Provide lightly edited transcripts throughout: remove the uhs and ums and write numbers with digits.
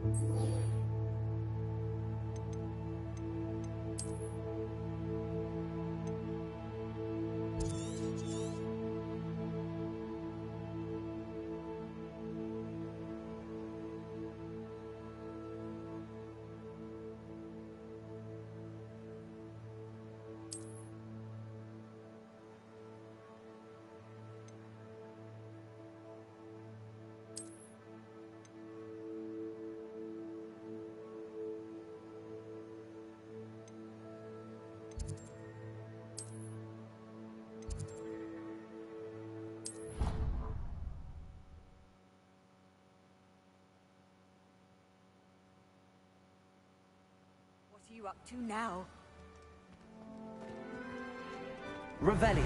What are you up to now? Revelio.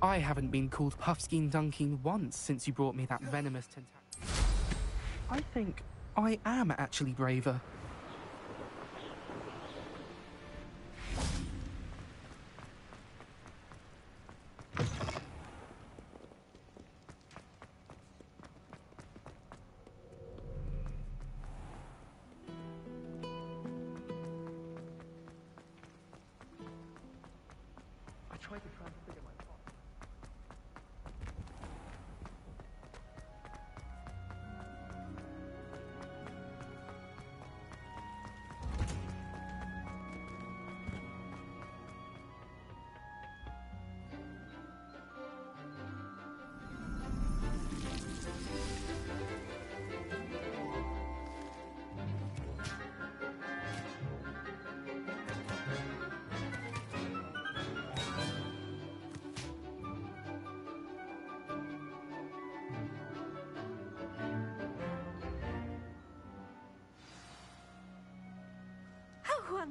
I haven't been called Puffskein Dunking once since you brought me that venomous tentacle. I think I am actually braver. I tried to transfigure my thoughts.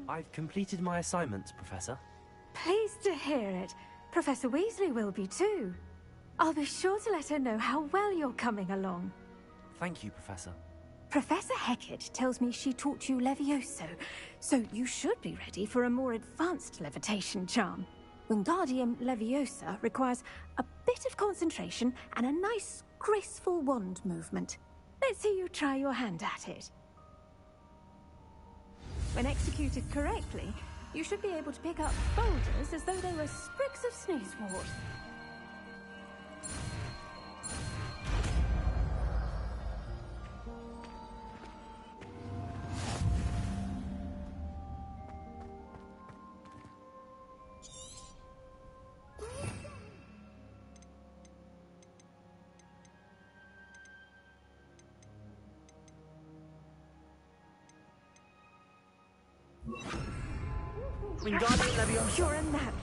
I've completed my assignments, Professor. Pleased to hear it. Professor Weasley will be too. I'll be sure to let her know how well you're coming along. Thank you, Professor. Professor Hecat tells me she taught you Levioso, so you should be ready for a more advanced levitation charm. Wingardium Leviosa requires a bit of concentration and a nice, graceful wand movement. Let's see you try your hand at it. When executed correctly, you should be able to pick up boulders as though they were sprigs of sneezewort. Wingardium Leviosa. You're a nap.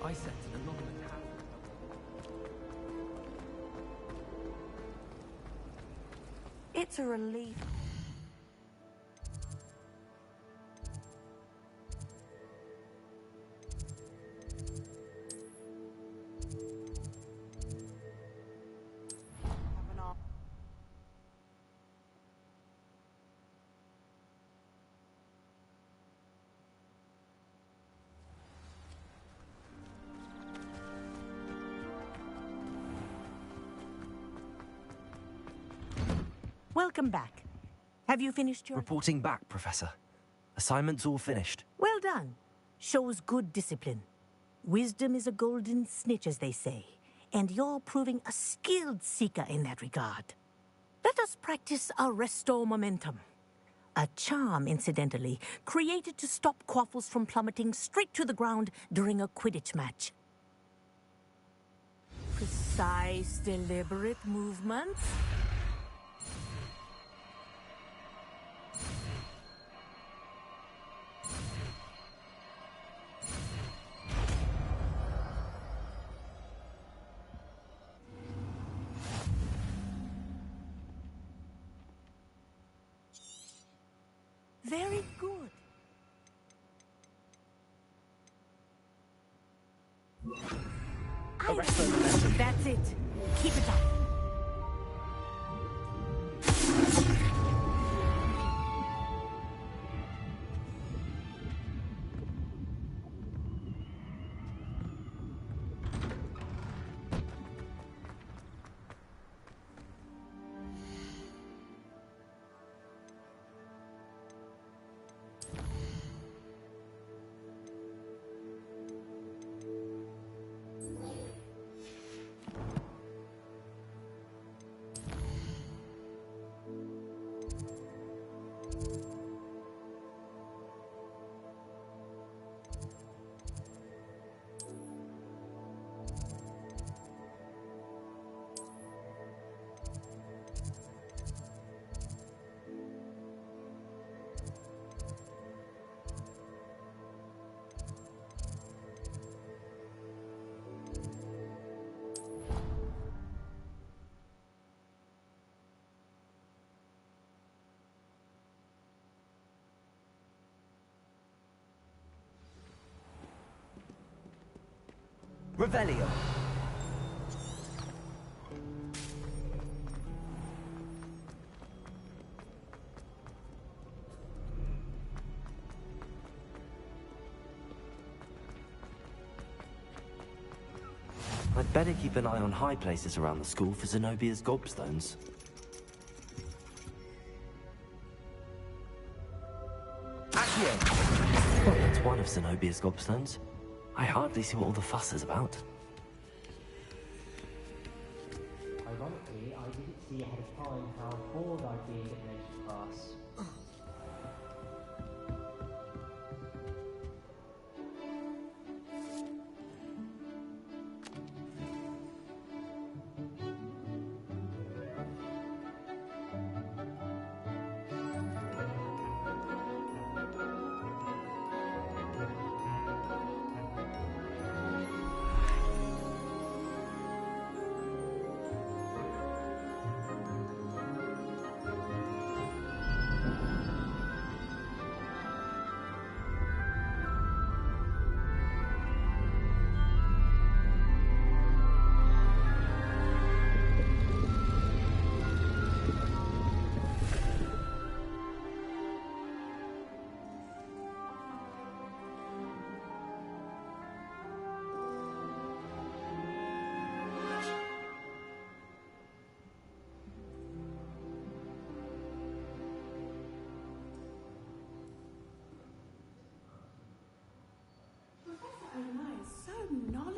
I sent an anonymous hack. It's a relief. Welcome back. Have you finished your... Reporting back, Professor. Assignment's all finished. Well done. Shows good discipline. Wisdom is a golden snitch, as they say, and you're proving a skilled seeker in that regard. Let us practice our Restore Momentum. A charm, incidentally, created to stop Quaffles from plummeting straight to the ground during a Quidditch match. Precise, deliberate movements. Very good. That's it. Keep it up. Revelio. I'd better keep an eye on high places around the school for Zenobia's gobstones. Accio! Well, that's one of Zenobia's gobstones. I hardly see what all the fuss is about. Ironically, I didn't see ahead of time how bored I'd be in nature class.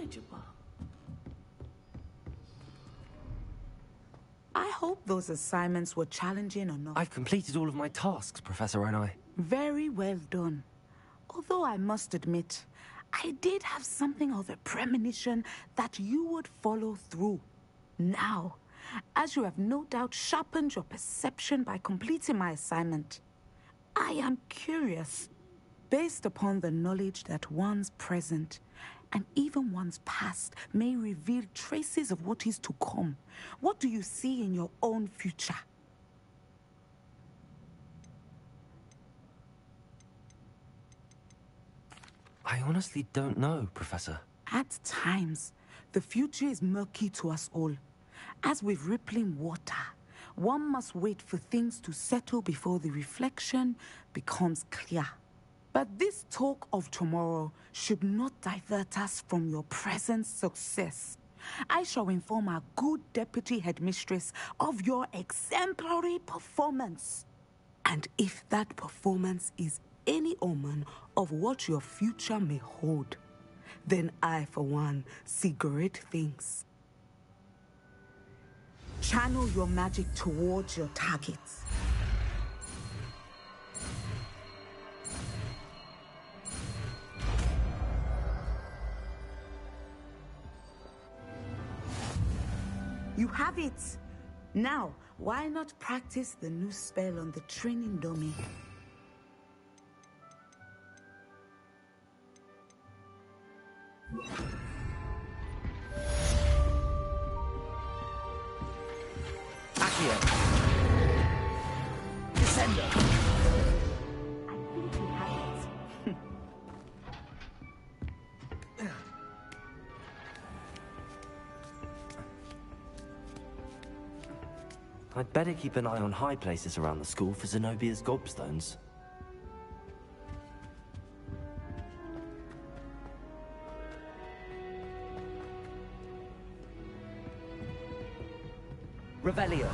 knowledgeable. I hope those assignments were challenging enough. I've completed all of my tasks, Professor Onai. Very well done. Although I must admit, I did have something of a premonition that you would follow through. Now, as you have no doubt sharpened your perception by completing my assignment, I am curious, based upon the knowledge that one's present and even one's past may reveal traces of what is to come. What do you see in your own future? I honestly don't know, Professor. At times, the future is murky to us all. As with rippling water, one must wait for things to settle before the reflection becomes clear. But this talk of tomorrow should not divert us from your present success. I shall inform our good deputy headmistress of your exemplary performance. And if that performance is any omen of what your future may hold, then I, for one, see great things. Channel your magic towards your targets. You have it! Now, why not practice the new spell on the training dummy? Accio! I Descender! think you have it. I'd better keep an eye on high places around the school for Zenobia's gobstones. Revelio.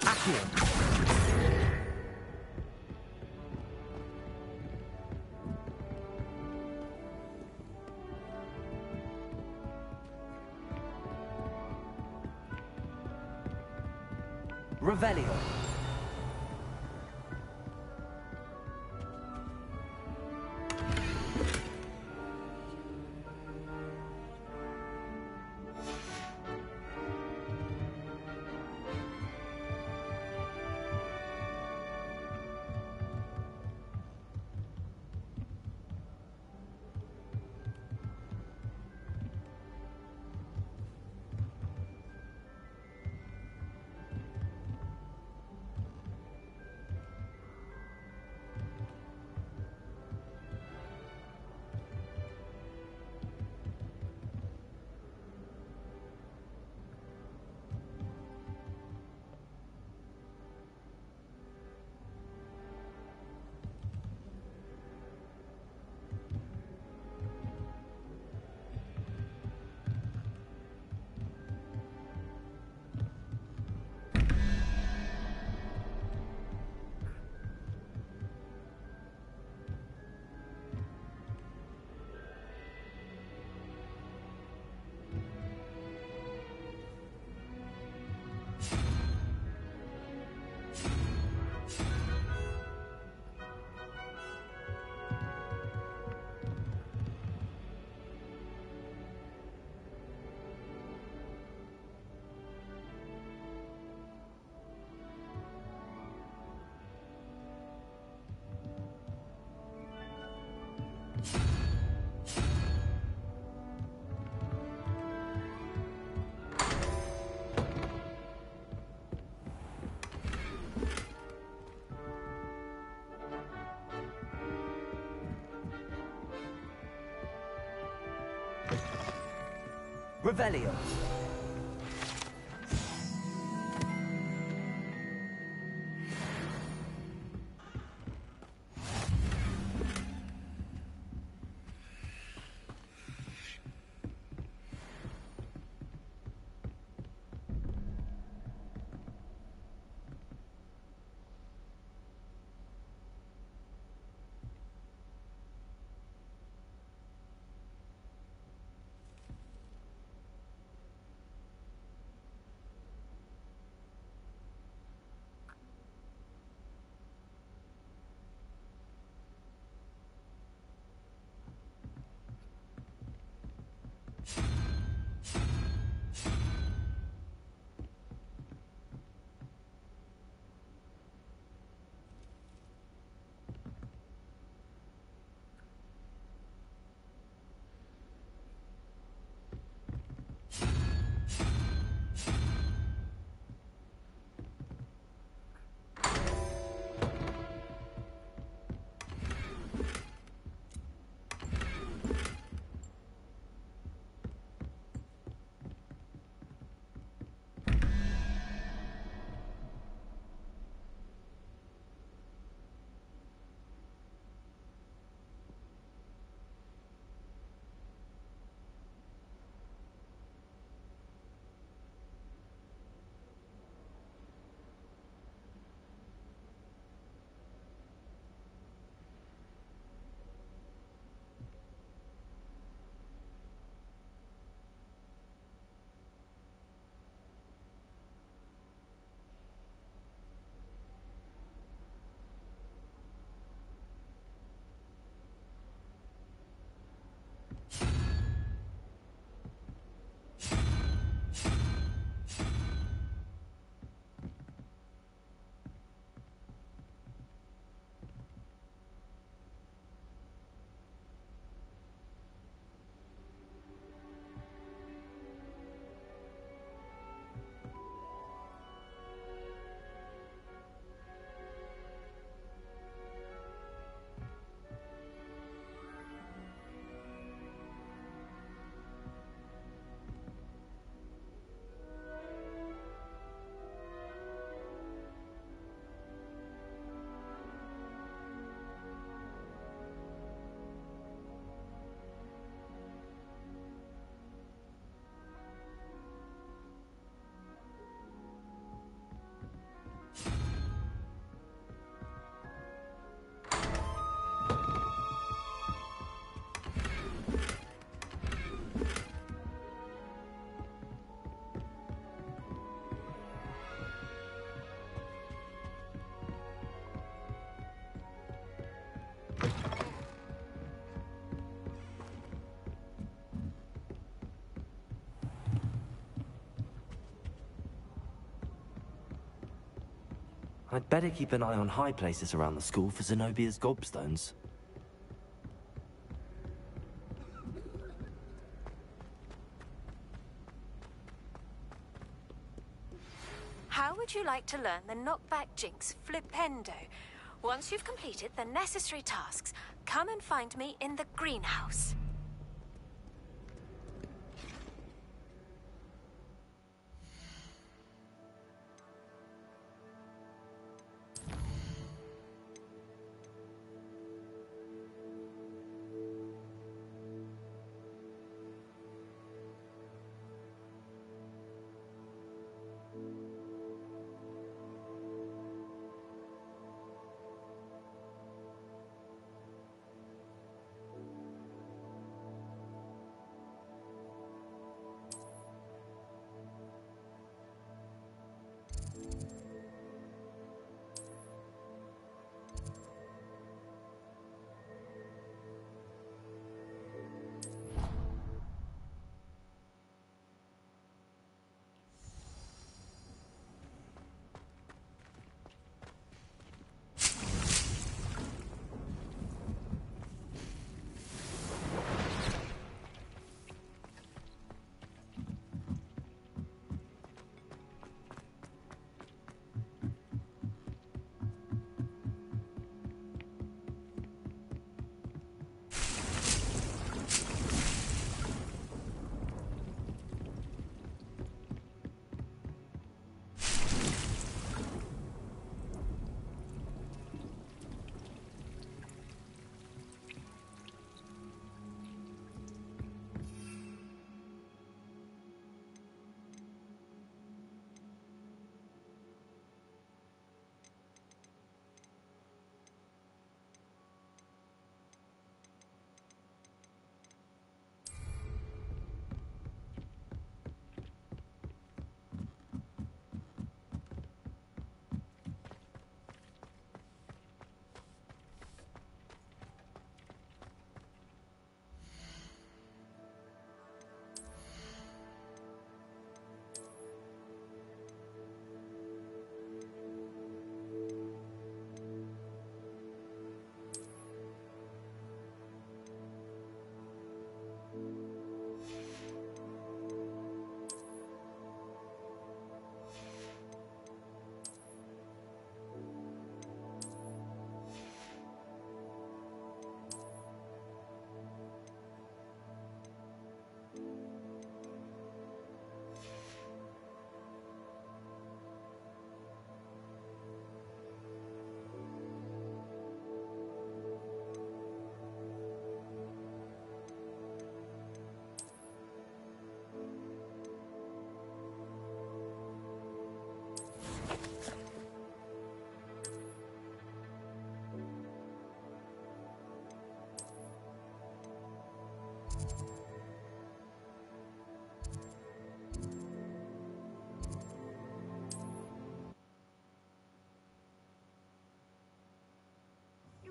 Accio! Revelio. Revelio. I'd better keep an eye on high places around the school for Zenobia's gobstones. How would you like to learn the knockback jinx Flipendo? Once you've completed the necessary tasks, come and find me in the greenhouse.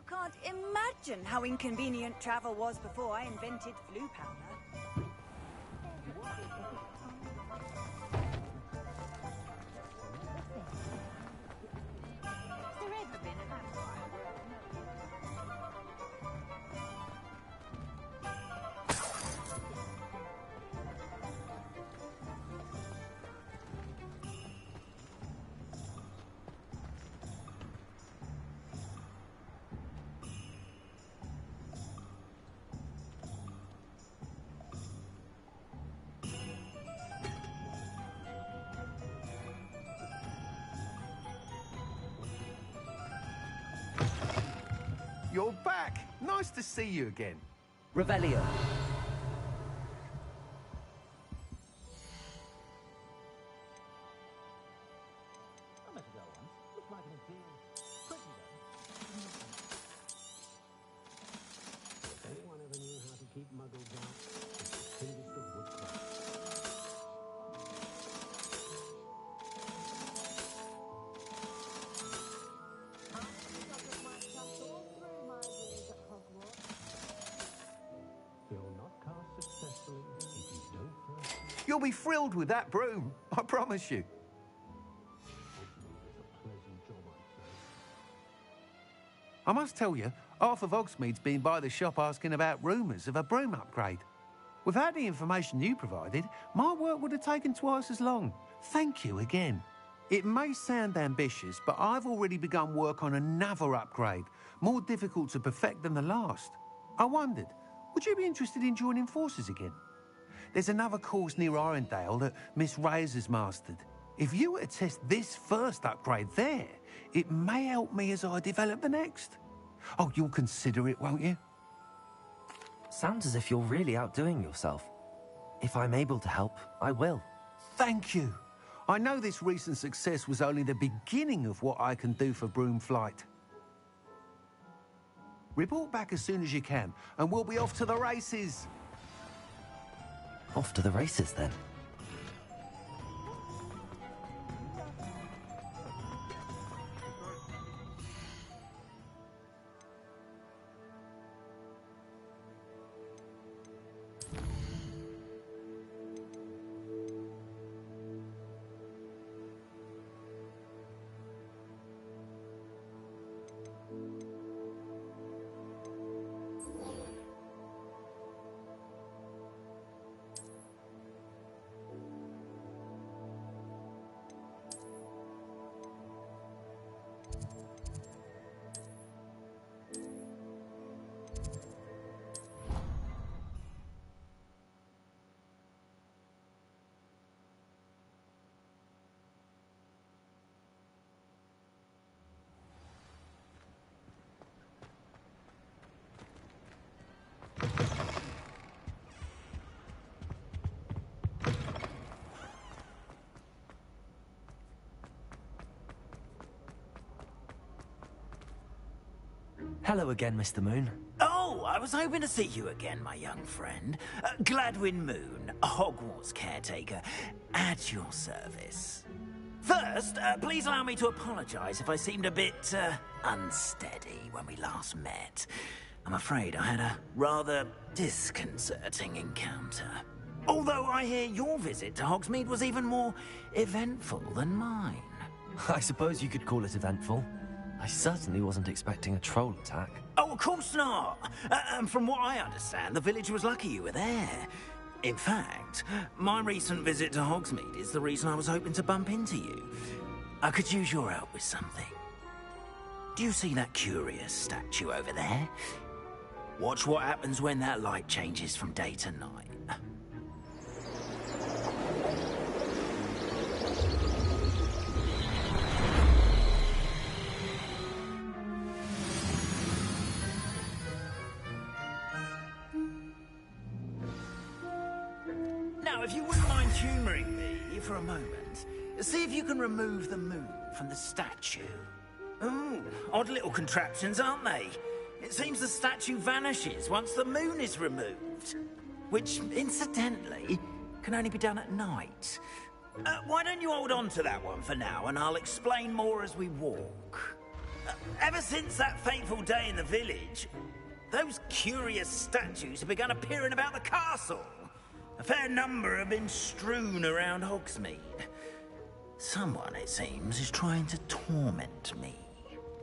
Can't imagine how inconvenient travel was before I invented flu powder. You're back! Nice to see you again. Revelio. You'll be thrilled with that broom, I promise you. must tell you, half of Hogsmeade's been by the shop asking about rumours of a broom upgrade. Without the information you provided, my work would have taken twice as long. Thank you again. It may sound ambitious, but I've already begun work on another upgrade, more difficult to perfect than the last. I wondered, would you be interested in joining forces again? There's another course near Arendelle that Miss Reyes has mastered. If you were to test this first upgrade there, it may help me as I develop the next. Oh, you'll consider it, won't you? Sounds as if you're really outdoing yourself. If I'm able to help, I will. Thank you. I know this recent success was only the beginning of what I can do for Broomflight. Report back as soon as you can, and we'll be off to the races. Off to the races, then. Hello again, Mr. Moon. Oh, I was hoping to see you again, my young friend. Gladwin Moon, Hogwarts caretaker, at your service. First, please allow me to apologize if I seemed a bit, unsteady when we last met. I'm afraid I had a rather disconcerting encounter. Although I hear your visit to Hogsmeade was even more eventful than mine. I suppose you could call it eventful. I certainly wasn't expecting a troll attack. Oh, of course not. And from what I understand, the village was lucky you were there. In fact, my recent visit to Hogsmeade is the reason I was hoping to bump into you. I could use your help with something. Do you see that curious statue over there? Watch what happens when that light changes from day to night. Now, if you wouldn't mind humouring me for a moment, see if you can remove the moon from the statue. Ooh, odd little contraptions, aren't they? It seems the statue vanishes once the moon is removed. Which, incidentally, can only be done at night. Why don't you hold on to that one for now, and I'll explain more as we walk. Ever since that fateful day in the village, those curious statues have begun appearing about the castle. A fair number have been strewn around Hogsmeade. Someone, it seems, is trying to torment me.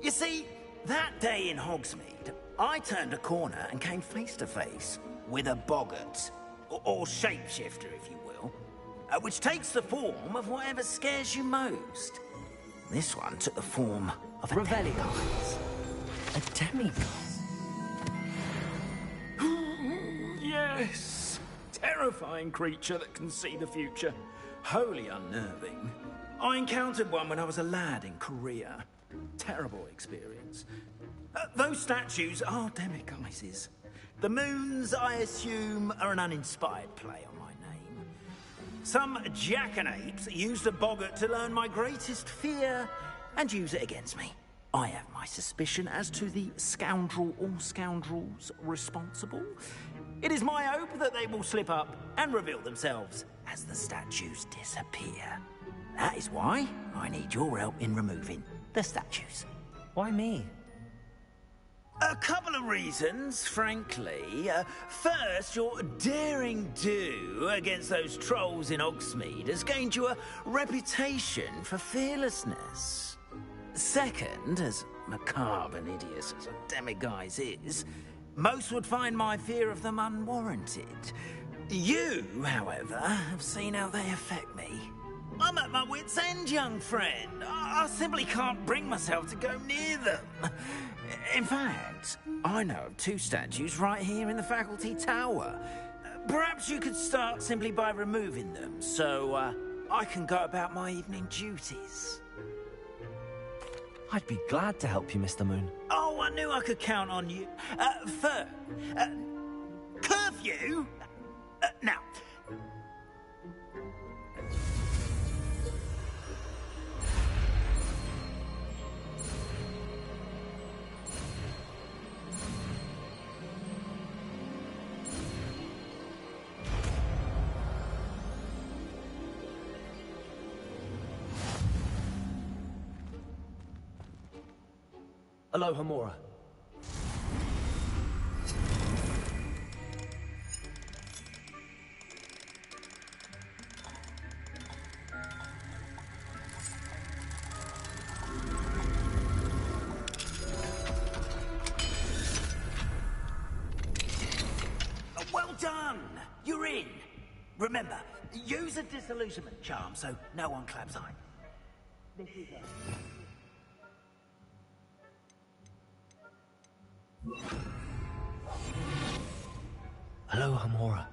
You see, that day in Hogsmeade, I turned a corner and came face to face with a boggart, or shapeshifter, if you will, which takes the form of whatever scares you most. This one took the form of a Revelio. A demigod. Yes! Terrifying creature that can see the future. Wholly unnerving. I encountered one when I was a lad in Korea. Terrible experience. Those statues are demiguises. The moons, I assume, are an uninspired play on my name. Some jackanapes used a boggart to learn my greatest fear and use it against me. I have my suspicion as to the scoundrel or scoundrels responsible. It is my hope that they will slip up and reveal themselves as the statues disappear. That is why I need your help in removing the statues. Why me? A couple of reasons, frankly. First, your daring do against those trolls in Hogsmeade has gained you a reputation for fearlessness. Second, as macabre and hideous as a demiguise is, most would find my fear of them unwarranted. You, however, have seen how they affect me. I'm at my wit's end, young friend. I simply can't bring myself to go near them. In fact, I know of 2 statues right here in the faculty tower. Perhaps you could start simply by removing them, so I can go about my evening duties. I'd be glad to help you, Mr. Moon. Oh, I knew I could count on you. Fur. Curfew? Now. Hello, Hamura. Well done! You're in. Remember, use a disillusionment charm so no one claps eye. This is it. Hello, Hamura.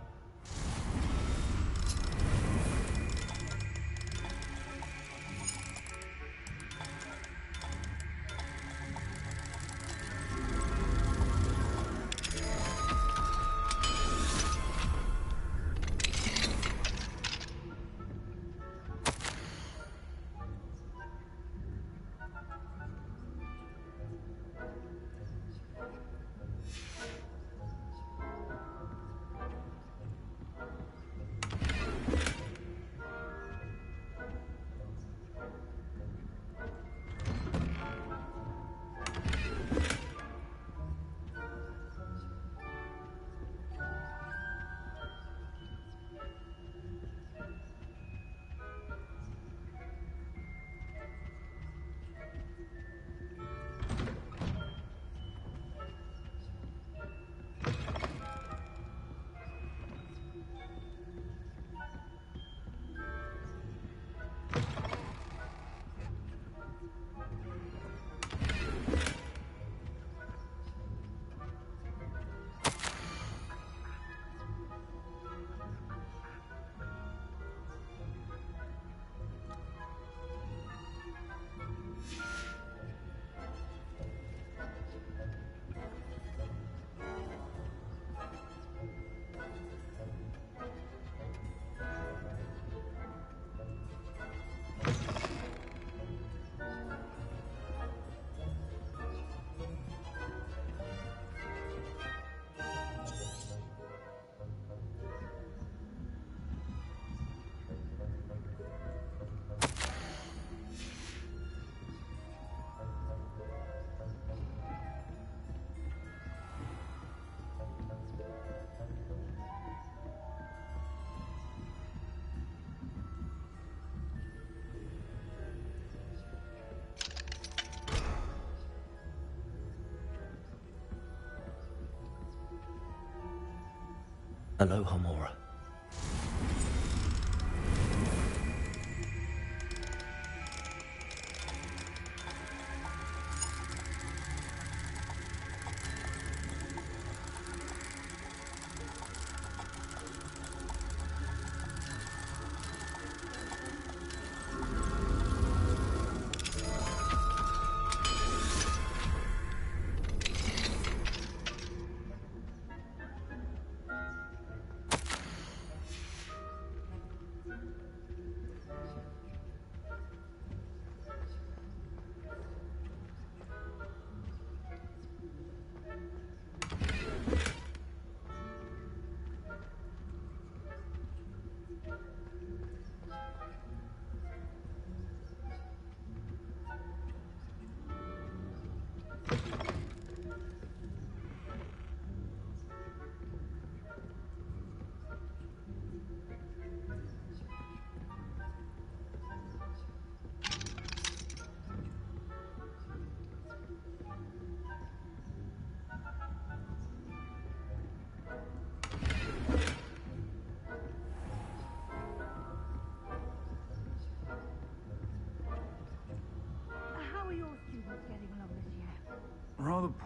Hello, Hamura.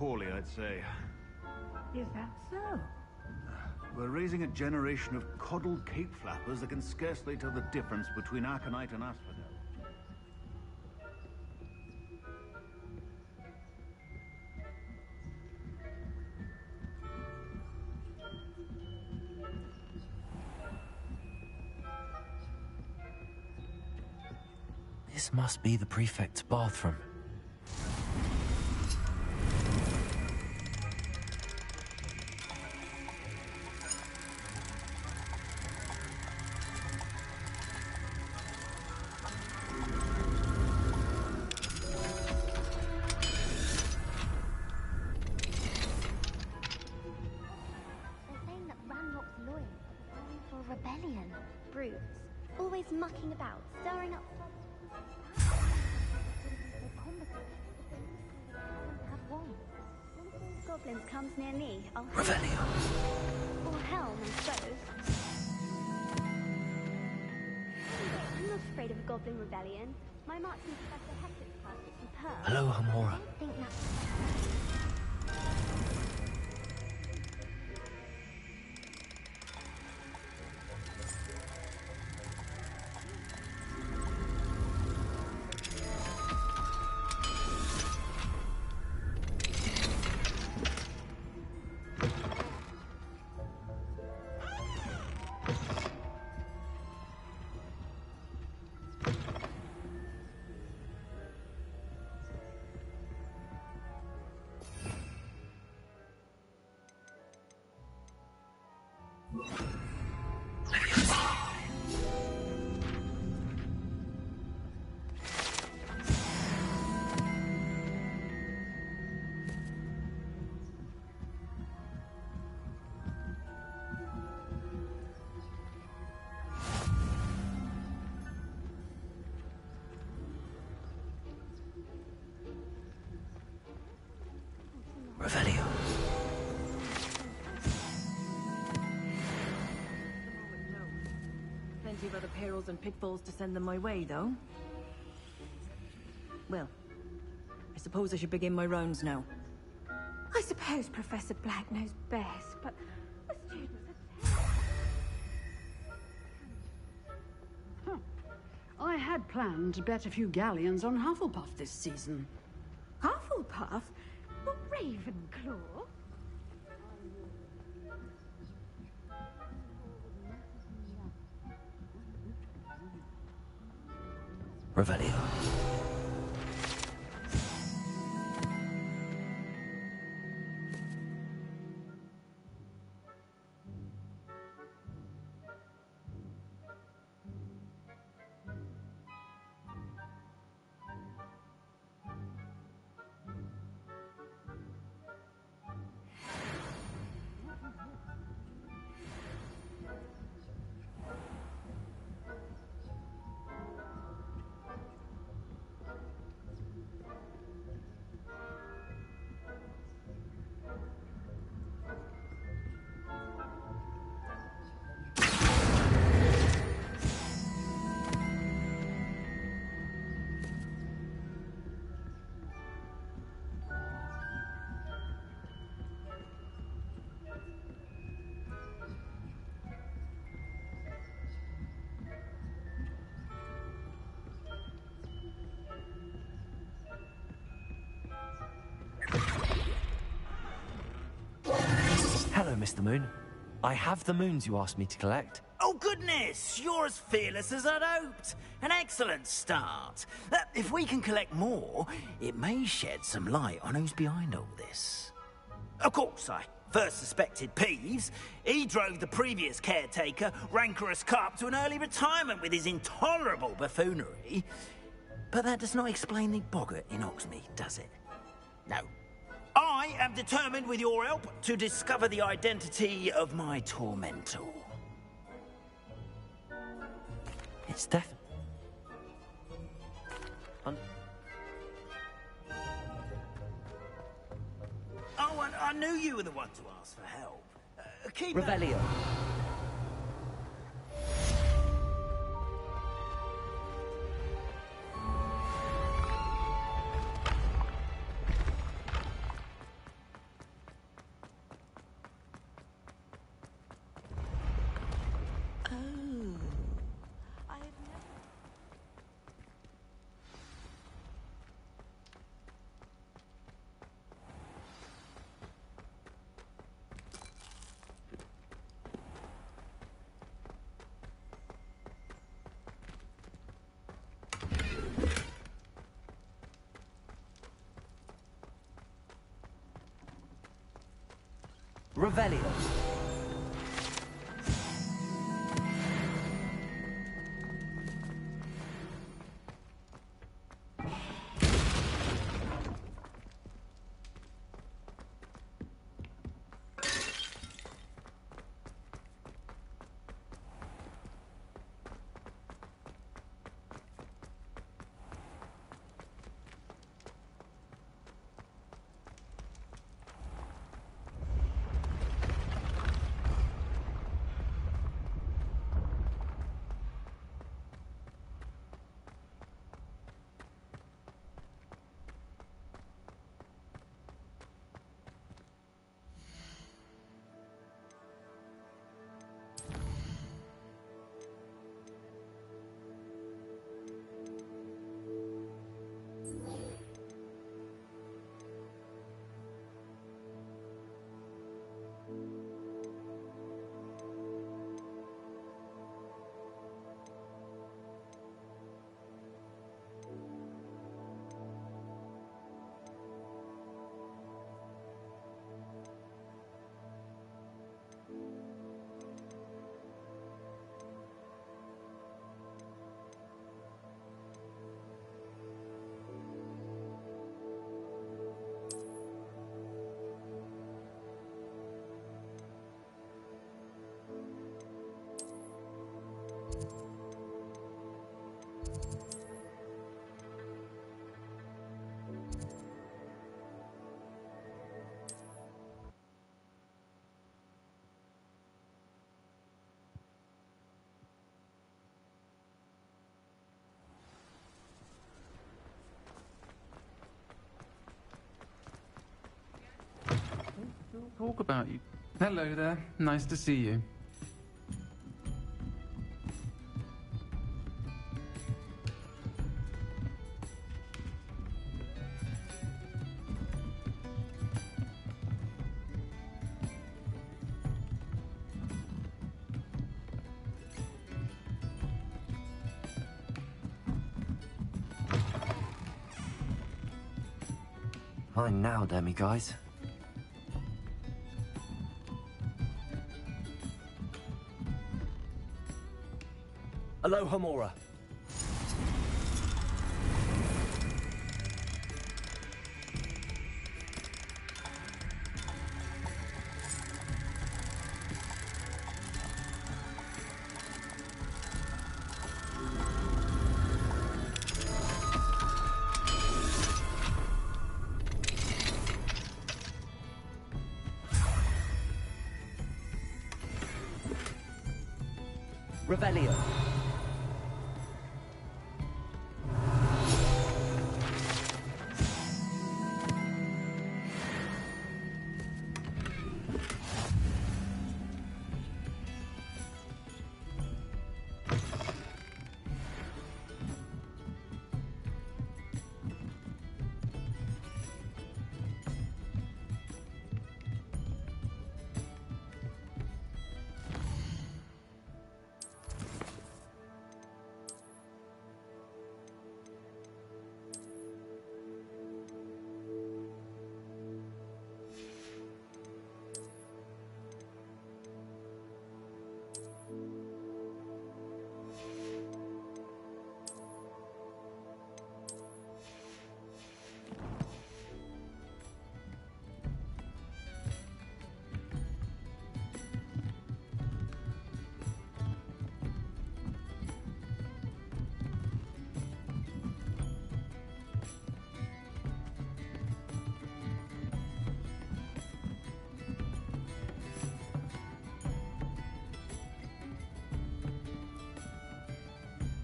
poorly, I'd say. Is that so? We're raising a generation of coddled cape flappers that can scarcely tell the difference between Aconite and Asphodel. This must be the prefect's bathroom. They're saying that Ranrock's lawyers are preparing for a rebellion. Brutes, always mucking about, stirring up goblins comes near me, I'll Revelio. Or Helm, I suppose. Anyway, I'm not afraid of a goblin rebellion. My marksman Professor Hector's class is superb. Hello, Hamora. I don't think that's... Revelio. Plenty of other perils and pitfalls to send them my way, though. Well, I suppose I should begin my rounds now. I suppose Professor Black knows best, but the students are... I had planned to bet a few galleons on Hufflepuff this season. Hufflepuff? Not Ravenclaw? Revelio. Hello, Mr. Moon. I have the moons you asked me to collect. Oh, goodness! You're as fearless as I'd hoped. An excellent start. If we can collect more, it may shed some light on who's behind all this. Of course, I first suspected Peeves. He drove the previous caretaker, Rancorous Carp, to an early retirement with his intolerable buffoonery. But that does not explain the boggart in Hogsmeade, does it? No. I am determined, with your help, to discover the identity of my tormentor. It's definitely... Oh, I knew you were the one to ask for help. Keep Revelio. Revelio. Talk about you. Hello there. Nice to see you. Fine now, Demi guys. Aloha Mora. Revelio.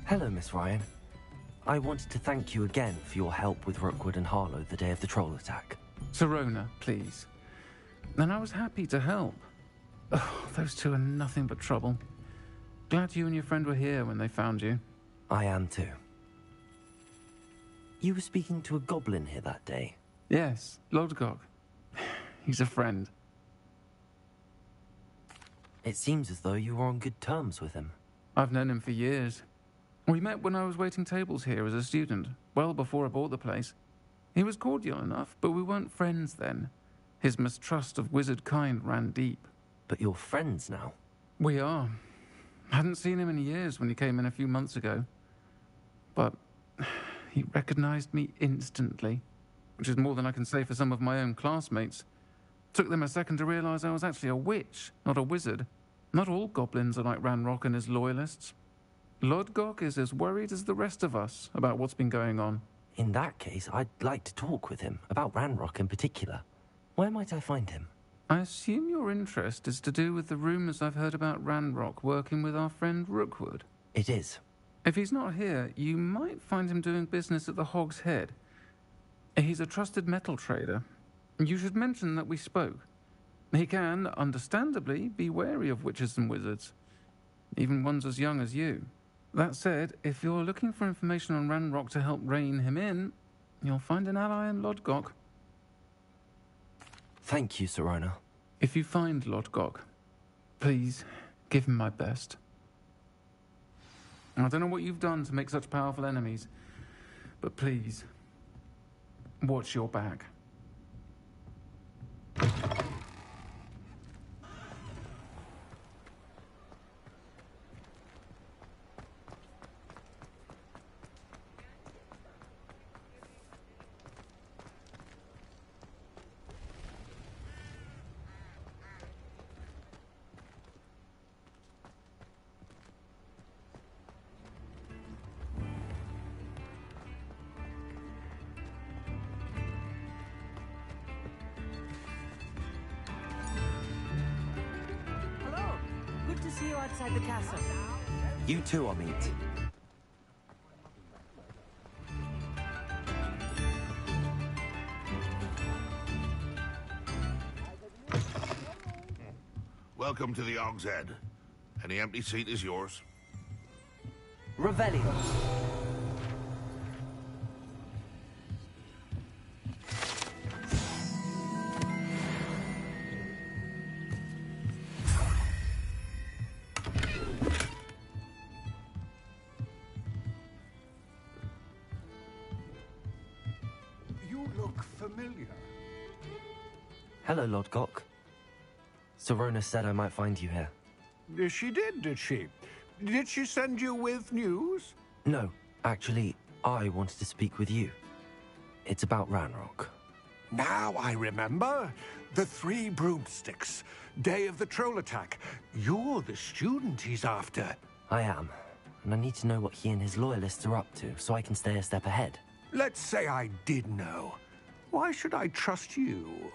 Hello, Miss Ryan. I wanted to thank you again for your help with Rookwood and Harlow the day of the troll attack. Sirona, please. And I was happy to help. Oh, those two are nothing but trouble. Glad you and your friend were here when they found you. I am too. You were speaking to a goblin here that day? Yes, Lodgok. He's a friend. It seems as though you were on good terms with him. I've known him for years. We met when I was waiting tables here as a student, well before I bought the place. He was cordial enough, but we weren't friends then. His mistrust of wizard kind ran deep. But you're friends now? We are. Hadn't seen him in years when he came in a few months ago. But he recognized me instantly, which is more than I can say for some of my own classmates. Took them a second to realize I was actually a witch, not a wizard. Not all goblins are like Ranrock and his loyalists. Lodgok is as worried as the rest of us about what's been going on. In that case, I'd like to talk with him, about Ranrock in particular. Where might I find him? I assume your interest is to do with the rumors I've heard about Ranrock working with our friend Rookwood. It is. If he's not here, you might find him doing business at the Hog's Head. He's a trusted metal trader. You should mention that we spoke. He can, understandably, be wary of witches and wizards, even ones as young as you. That said, if you're looking for information on Ranrock to help rein him in, you'll find an ally in Lodgok. Thank you, Sirona. If you find Lodgok, please give him my best. I don't know what you've done to make such powerful enemies, but please, watch your back. See you outside the castle. You too, Amit. Welcome to the Hog's Head. Any empty seat is yours. Revelio. Hello, Lodgok. Sirona said I might find you here. She did she? Did she send you with news? No, actually, I wanted to speak with you. It's about Ranrock. Now I remember. The 3 broomsticks. Day of the troll attack. You're the student he's after. I am. And I need to know what he and his loyalists are up to, so I can stay a step ahead. Let's say I did know. Why should I trust you?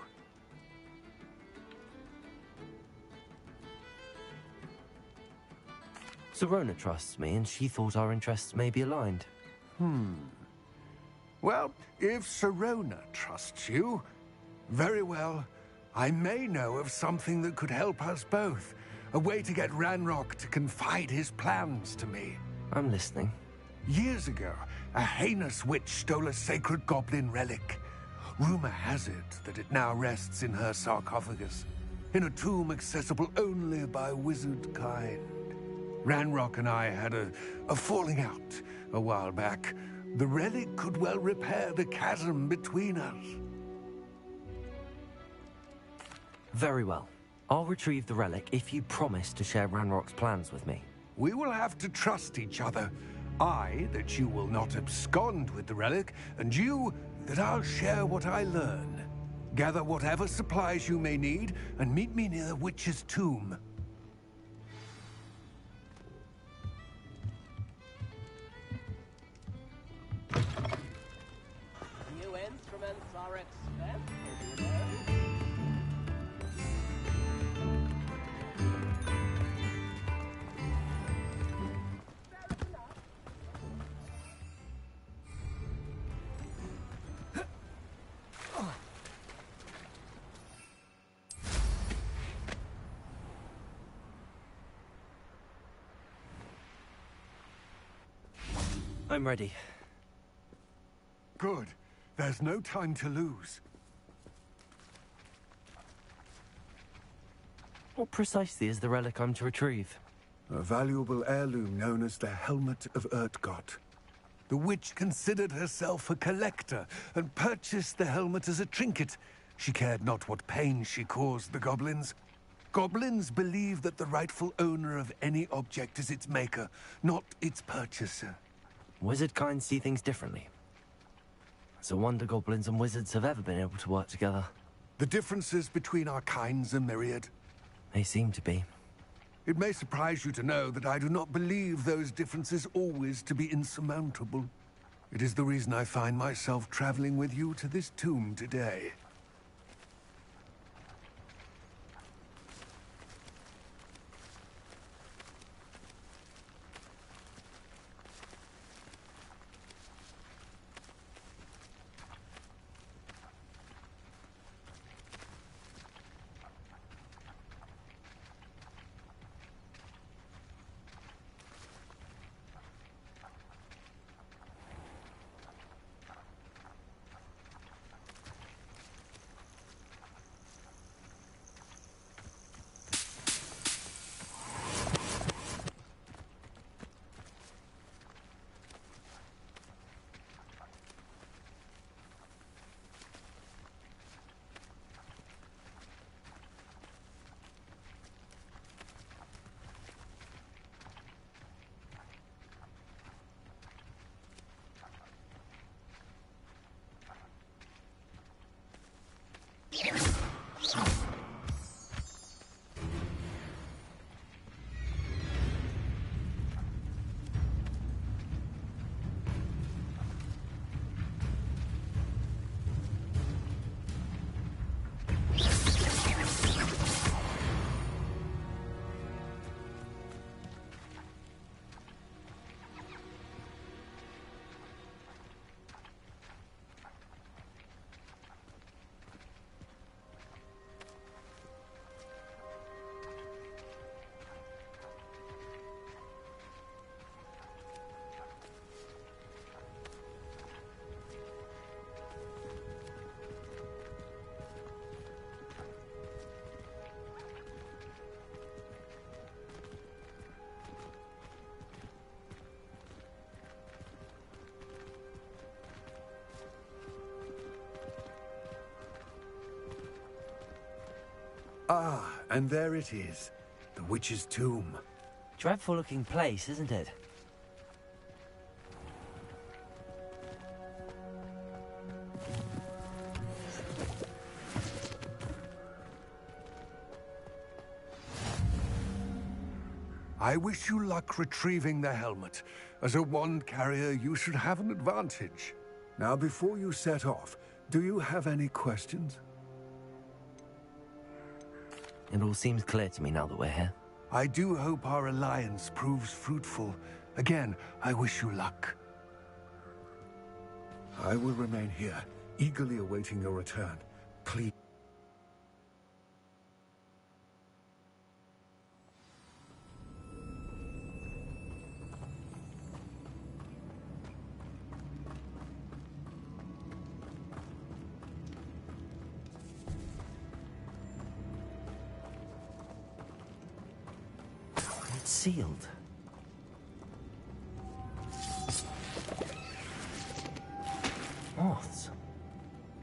Sirona trusts me, and she thought our interests may be aligned. Well, if Sirona trusts you, very well. I may know of something that could help us both. A way to get Ranrock to confide his plans to me. I'm listening. Years ago, a heinous witch stole a sacred goblin relic. Rumor has it that it now rests in her sarcophagus, in a tomb accessible only by wizard kind. Ranrock and I had a falling out a while back. The relic could well repair the chasm between us. Very well. I'll retrieve the relic if you promise to share Ranrock's plans with me. We will have to trust each other. I, that you will not abscond with the relic, and you, that I'll share what I learn. Gather whatever supplies you may need, and meet me near the witch's tomb. New instruments are expensive, you I'm ready. Good. There's no time to lose. What precisely is the relic I'm to retrieve? A valuable heirloom known as the Helmet of Urtgot. The witch considered herself a collector and purchased the helmet as a trinket. She cared not what pain she caused the goblins. Goblins believe that the rightful owner of any object is its maker, not its purchaser. Wizard kinds see things differently. It's a wonder goblins and wizards have ever been able to work together. The differences between our kinds are myriad. They seem to be. It may surprise you to know that I do not believe those differences always to be insurmountable. It is the reason I find myself traveling with you to this tomb today. Ah, and there it is. The witch's tomb. Dreadful looking place, isn't it? I wish you luck retrieving the helmet. As a wand carrier, you should have an advantage. Now, before you set off, do you have any questions? It all seems clear to me now that we're here. I do hope our alliance proves fruitful. Again, I wish you luck. I will remain here, eagerly awaiting your return. Please. It's sealed. Moths.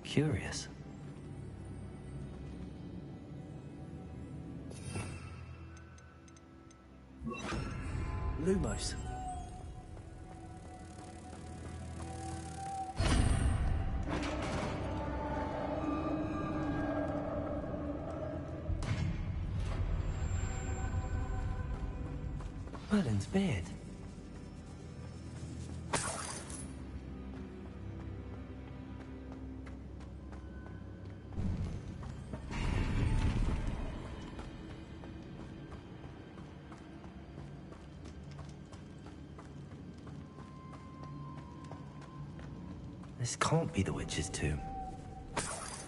Curious. Lumos. Merlin's beard. This can't be the witch's tomb.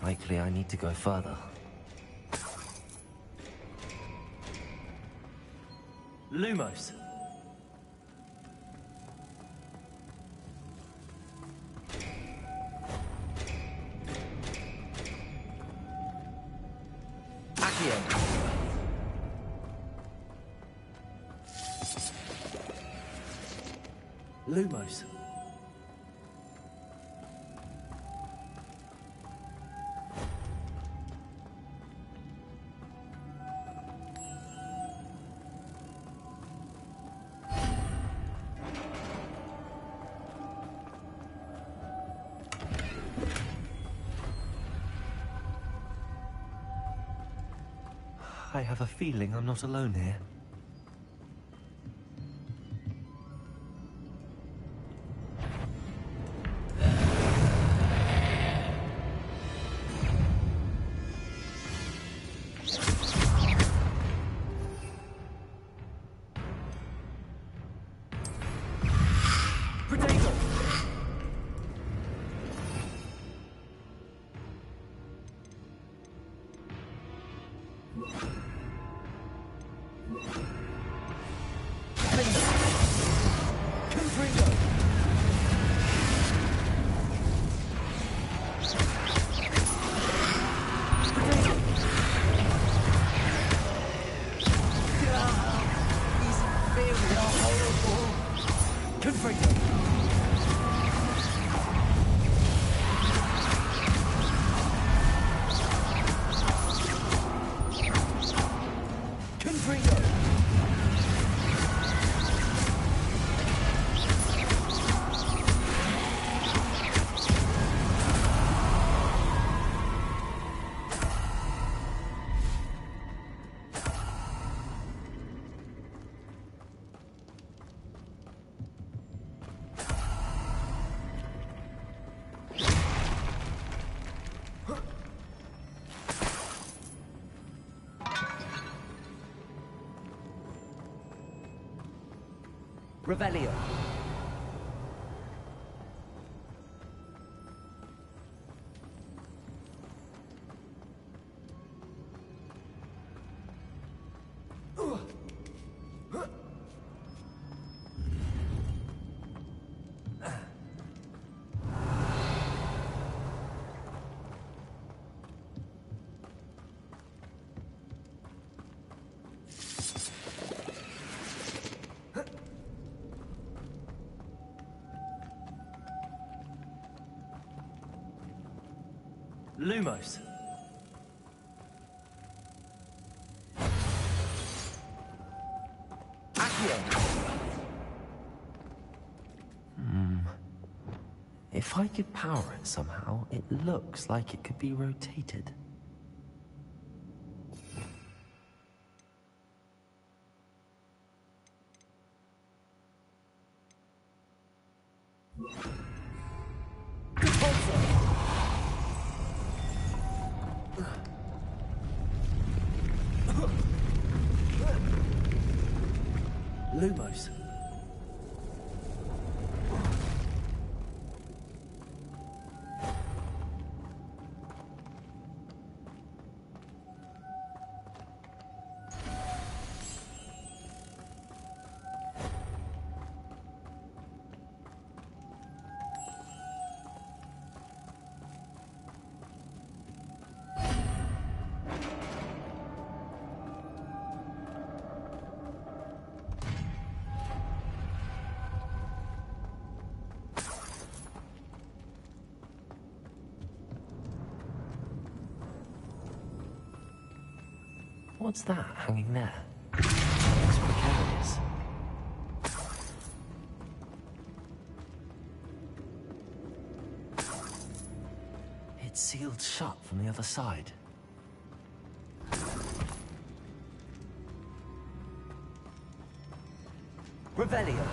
Likely I need to go further. Lumos. Accio. Lumos. I have a feeling I'm not alone here. Revelio. Lumos. Accio. If I could power it somehow, it looks like it could be rotated. Lumos. What's that hanging there? Looks precarious. It's sealed shut from the other side. Revelio.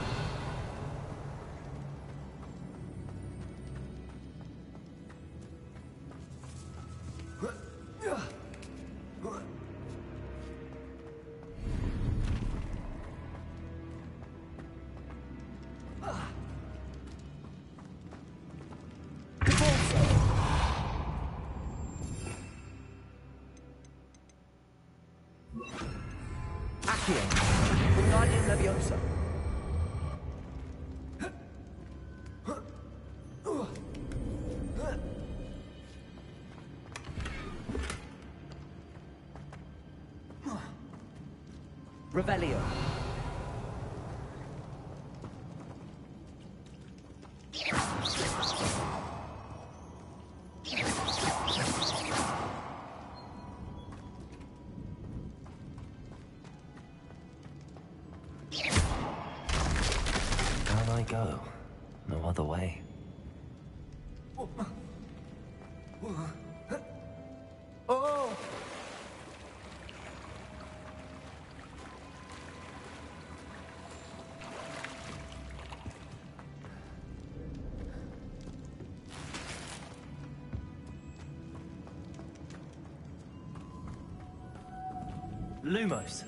Wingardium Leviosa. Revelio. Down I go. No other way. Oh! Lumos.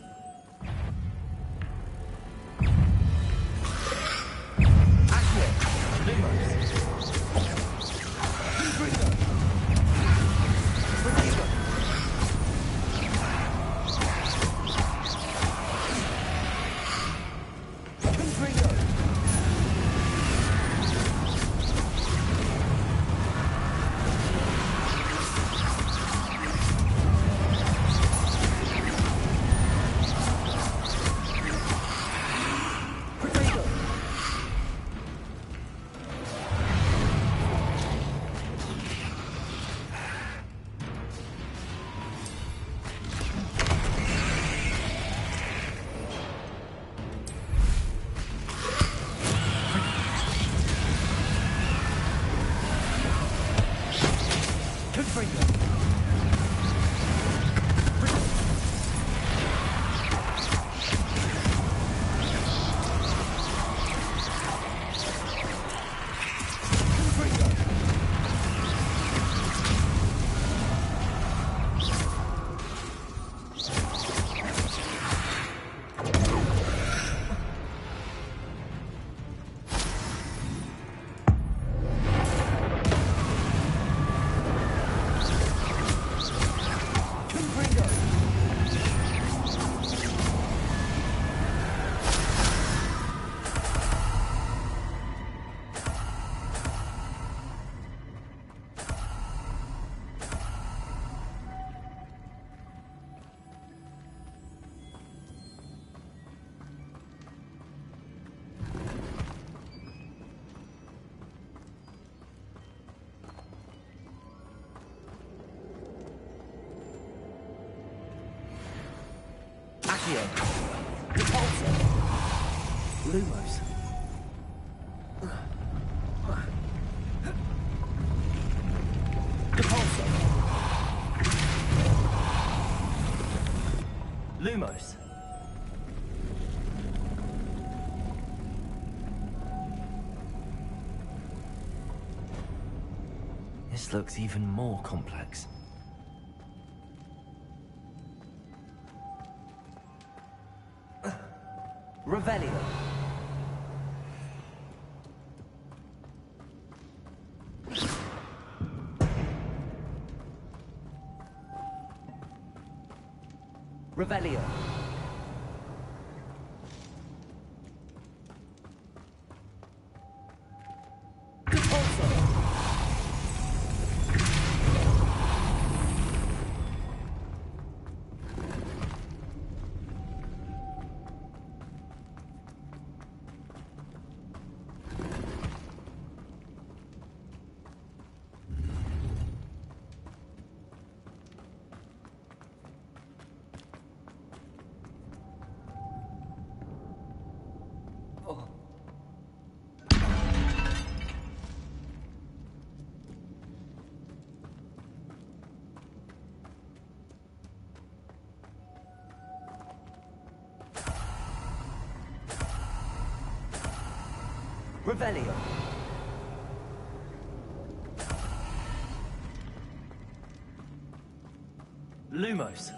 Accio. Repulsor. Lumos. Repulsor. Lumos. This looks even more complex. Revelio. Revelio. Revelio. Lumos.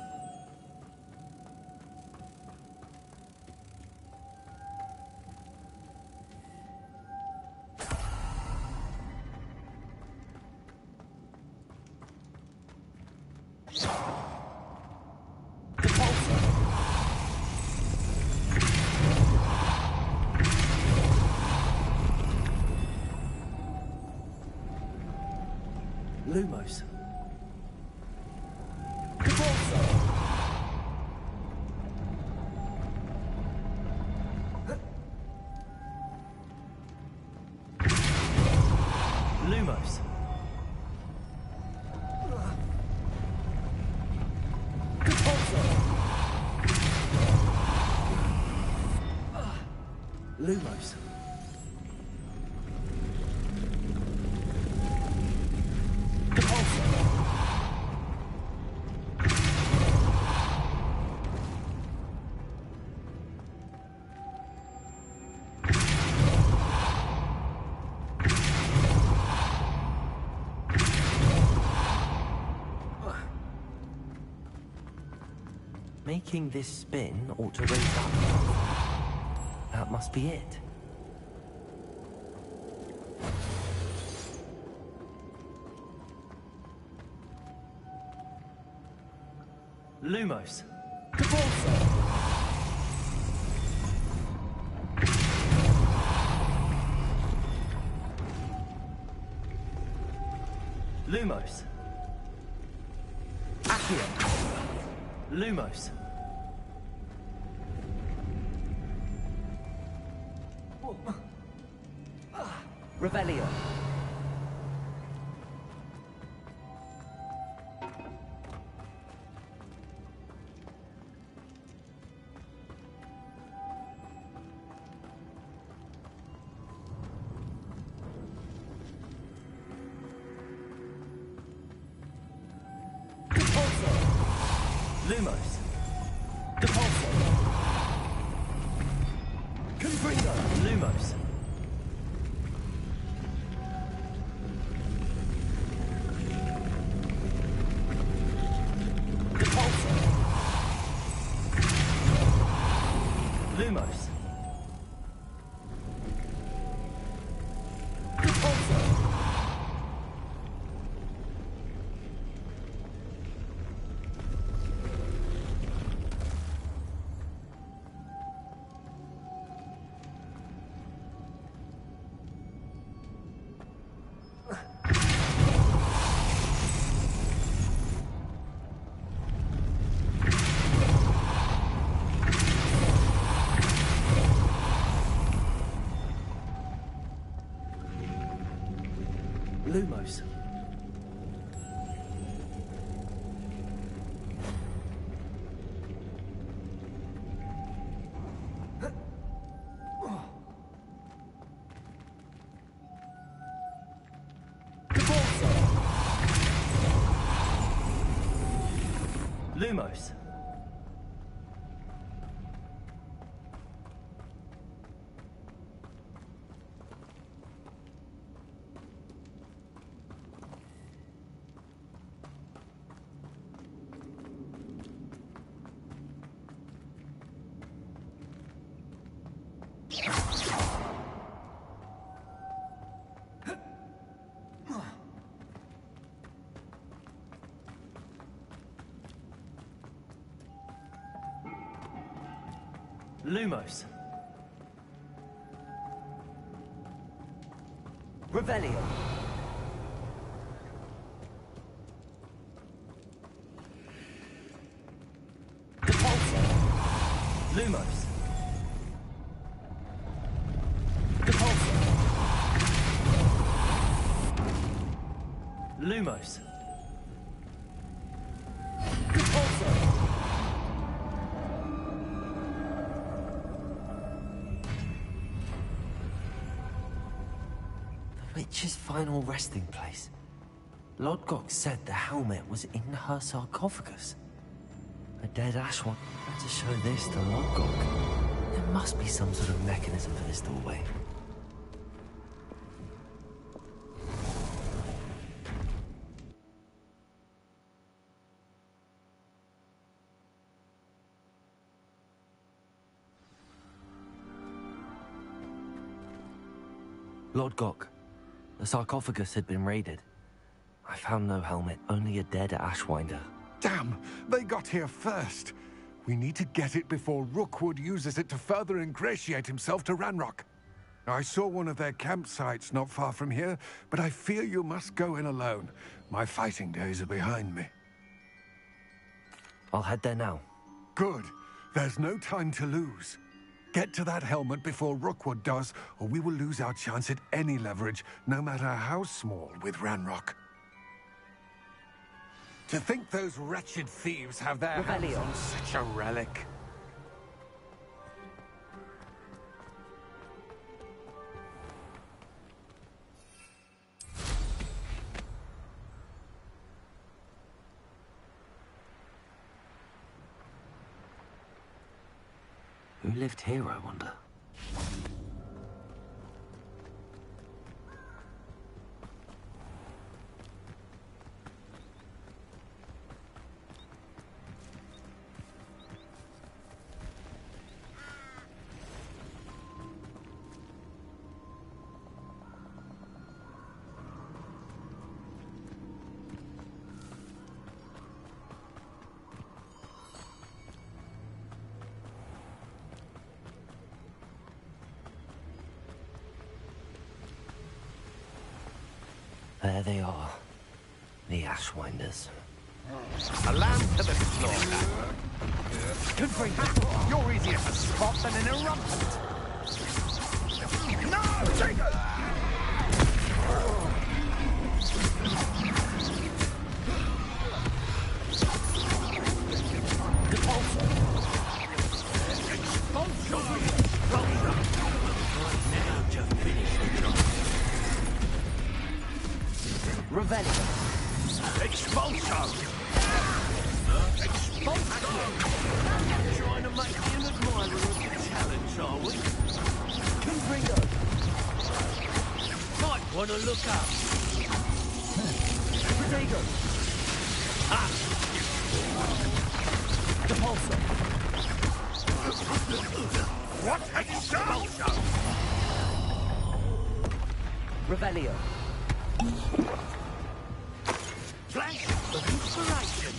Lumos. Lumos. Lumos. Making this spin ought to raise that. That must be it. Lumos. Lumos. Accio. Lumos. Revelio. Lumos. Depulso. Confringo. Lumos. Depulso. Lumos. Depulso. Lumos. Lumos. Lumos. Revelio. Depulso. Lumos. Depulso. Lumos. Depulso. Witch's final resting place. Lodgok said the helmet was in her sarcophagus. A dead ash one. Better show this to Lodgok. There must be some sort of mechanism for this doorway. Lodgok. The sarcophagus had been raided. I found no helmet, only a dead Ashwinder. Damn! They got here first! We need to get it before Rookwood uses it to further ingratiate himself to Ranrock. I saw one of their campsites not far from here, but I fear you must go in alone. My fighting days are behind me. I'll head there now. Good. There's no time to lose. Get to that helmet before Rookwood does, or we will lose our chance at any leverage, no matter how small, with Ranrock. To think those wretched thieves have their hands on such a relic. Who lived here, I wonder? There they are. The Ashwinders. A lamb to the slaughter. Good for you. You're easier to spot than an eruptant. No! Take it! Revelio. Expulso! Expulso! Trying to make me an admirer of the talents, are we? Confringo. Might want to look up. Protego. Ah! Depulso. What have you done? Revelio. Flash of inspiration.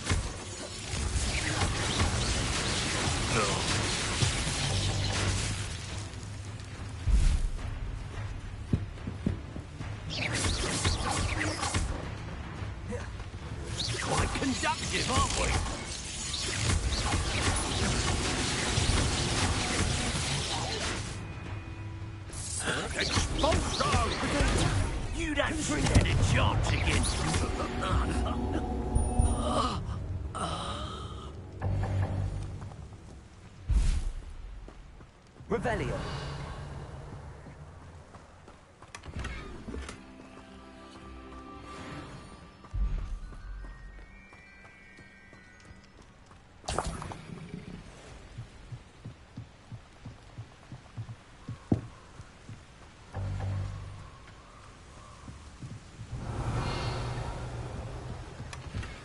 Quite conductive, aren't we? Expulso! You don't stand a chance against me. Revelio.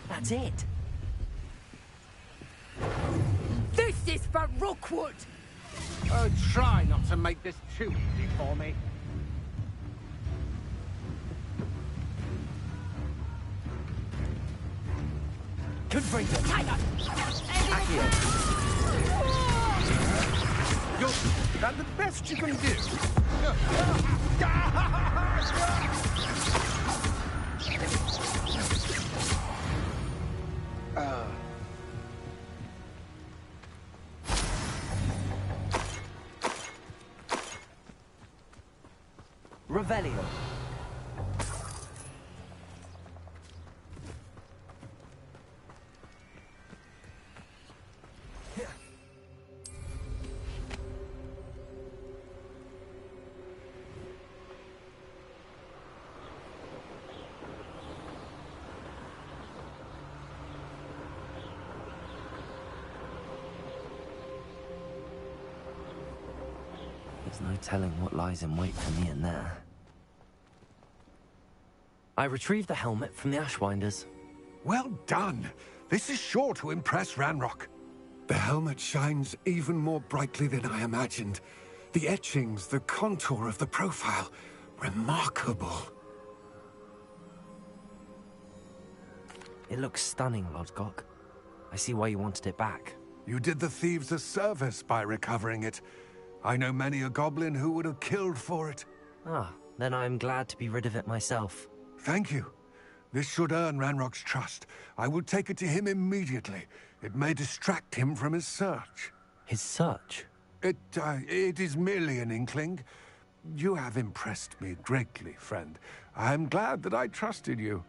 That's it. This is for Rookwood! Oh, try not to make this too easy for me. Confringo. Accio. Is that the best you can do? Revelio. There's no telling what lies in wait for me in there. I retrieved the helmet from the Ashwinders. Well done. This is sure to impress Ranrock. The helmet shines even more brightly than I imagined. The etchings, the contour of the profile. Remarkable. It looks stunning, Lodgok. I see why you wanted it back. You did the thieves a service by recovering it. I know many a goblin who would have killed for it. Ah, then I'm glad to be rid of it myself. Thank you. This should earn Ranrock's trust. I will take it to him immediately. It may distract him from his search. His search? It is merely an inkling. You have impressed me greatly, friend. I am glad that I trusted you.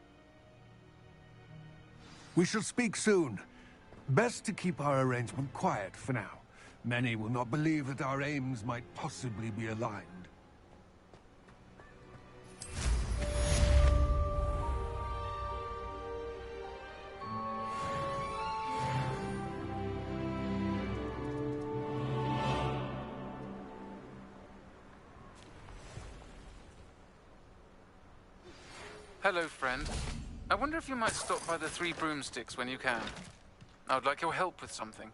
We shall speak soon. Best to keep our arrangement quiet for now. Many will not believe that our aims might possibly be aligned. Hello, friend. I wonder if you might stop by the Three Broomsticks when you can. I would like your help with something.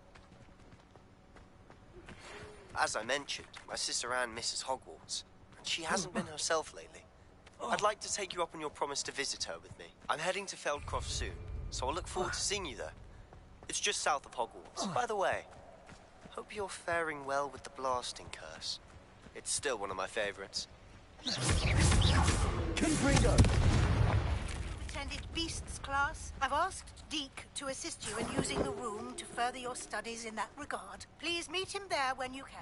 As I mentioned, my sister Anne misses Hogwarts, and she hasn't been herself lately. I'd like to take you up on your promise to visit her with me. I'm heading to Feldcroft soon, so I'll look forward to seeing you there. It's just south of Hogwarts. By the way, hope you're faring well with the blasting curse. It's still one of my favorites. Confringo! Splendid Beasts class. I've asked Deke to assist you in using the room to further your studies in that regard. Please meet him there when you can.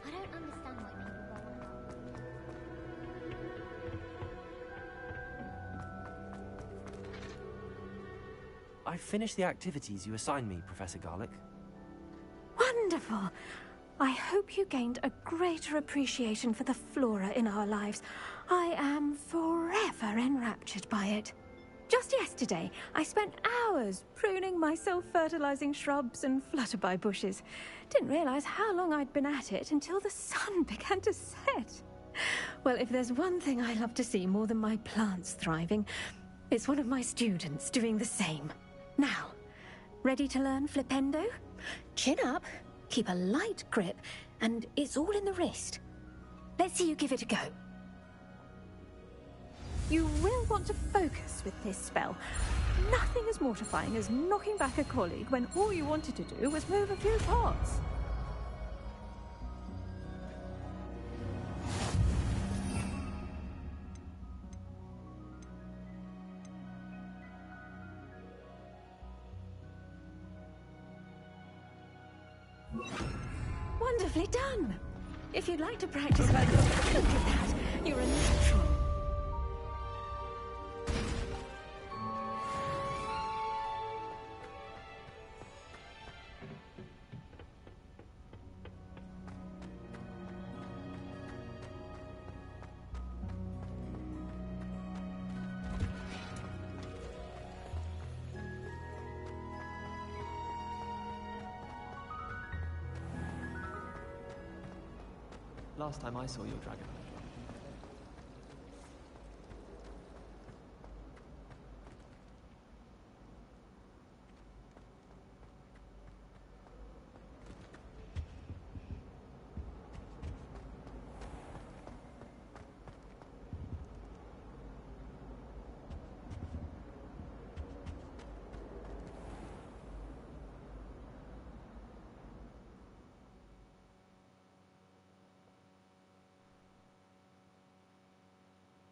I don't understand why people go on about I finished the activities you assigned me, Professor Garlick. Wonderful! I hope you gained a greater appreciation for the flora in our lives. I am forever enraptured by it. Just yesterday, I spent hours pruning my self-fertilizing shrubs and flutterby bushes. Didn't realize how long I'd been at it until the sun began to set. Well, if there's one thing I love to see more than my plants thriving, it's one of my students doing the same. Now, ready to learn Flipendo? Chin up, keep a light grip, and it's all in the wrist. Let's see you give it a go. You will want to focus with this spell. Nothing as mortifying as knocking back a colleague when all you wanted to do was move a few pots. Wonderfully done! If you'd like to practice, look at that. You're a natural. Last time I saw your dragon,